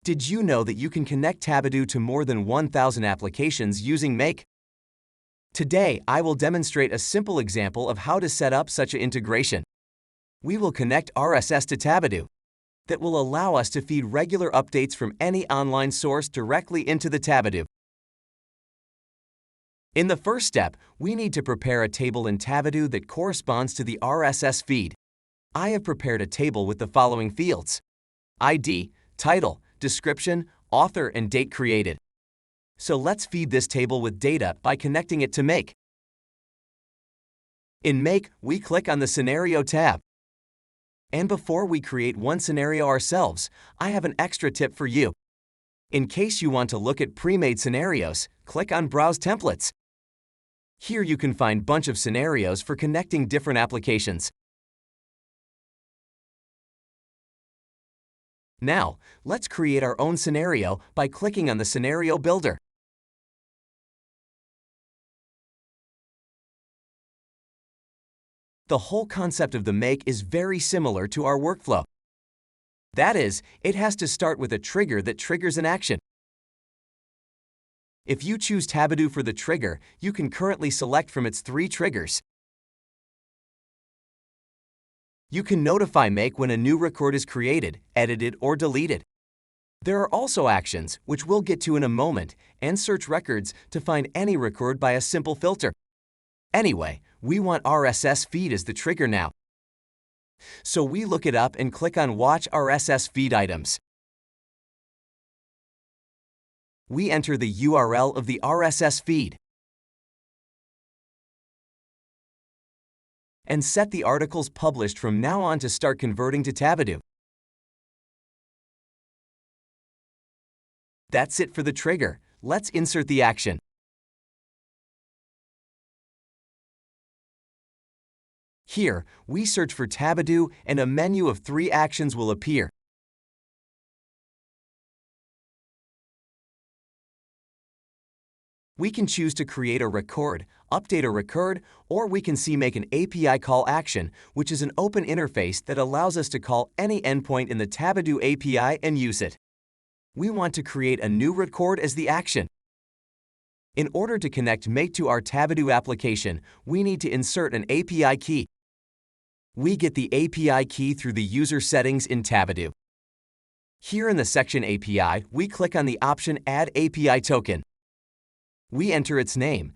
Did you know that you can connect Tabidoo to more than 1,000 applications using Make? Today, I will demonstrate a simple example of how to set up such an integration. We will connect RSS to Tabidoo. That will allow us to feed regular updates from any online source directly into the Tabidoo. In the first step, we need to prepare a table in Tabidoo that corresponds to the RSS feed. I have prepared a table with the following fields: ID, title, description, author, and date created. So let's feed this table with data by connecting it to Make. In Make, we click on the Scenario tab. And before we create one scenario ourselves, I have an extra tip for you. In case you want to look at pre-made scenarios, click on Browse Templates. Here you can find a bunch of scenarios for connecting different applications. Now, let's create our own scenario by clicking on the Scenario Builder. The whole concept of the Make is very similar to our workflow. That is, it has to start with a trigger that triggers an action. If you choose Tabidoo for the trigger, you can currently select from its 3 triggers. You can notify Make when a new record is created, edited, or deleted. There are also actions, which we'll get to in a moment, and search records to find any record by a simple filter. Anyway, we want RSS feed as the trigger now. So we look it up and click on Watch RSS feed items. We enter the URL of the RSS feed and set the articles published from now on to start converting to Tabidoo. That's it for the trigger. Let's insert the action. Here, we search for Tabidoo and a menu of 3 actions will appear. We can choose to create a record, update a record, or we can make an API call action, which is an open interface that allows us to call any endpoint in the Tabidoo API and use it. We want to create a new record as the action. In order to connect Make to our Tabidoo application, we need to insert an API key. We get the API key through the user settings in Tabidoo. Here in the section API, we click on the option Add API Token. We enter its name.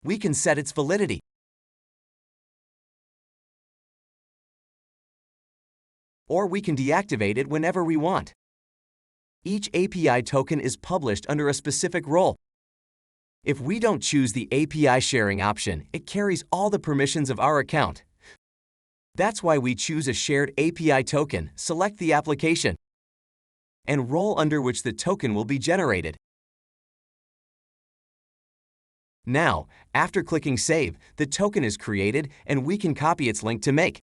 We can set its validity. Or we can deactivate it whenever we want. Each API token is published under a specific role. If we don't choose the API sharing option, it carries all the permissions of our account. That's why we choose a shared API token, select the application, and role under which the token will be generated. Now, after clicking Save, the token is created and we can copy its link to Make.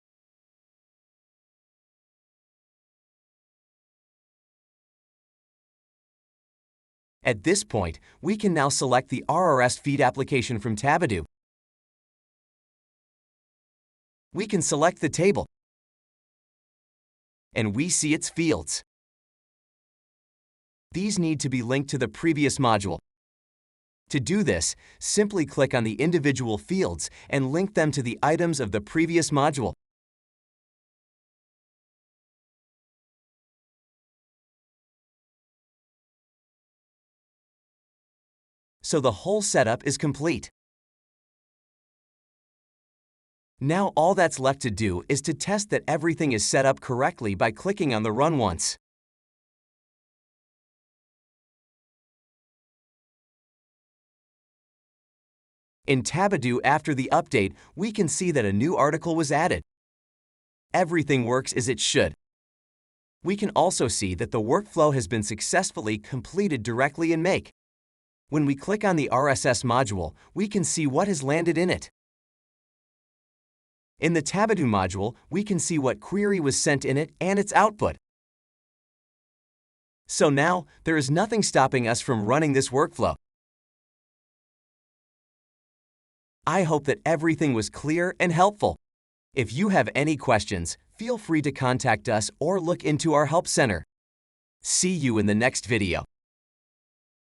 At this point, we can now select the RSS feed application from Tabidoo. We can select the table, and we see its fields. These need to be linked to the previous module. To do this, simply click on the individual fields and link them to the items of the previous module. So the whole setup is complete. Now all that's left to do is to test that everything is set up correctly by clicking on the Run Once. In Tabidoo, after the update, we can see that a new article was added. Everything works as it should. We can also see that the workflow has been successfully completed directly in Make. When we click on the RSS module, we can see what has landed in it. In the Tabidoo module, we can see what query was sent in it and its output. So now, there is nothing stopping us from running this workflow. I hope that everything was clear and helpful. If you have any questions, feel free to contact us or look into our Help Center. See you in the next video.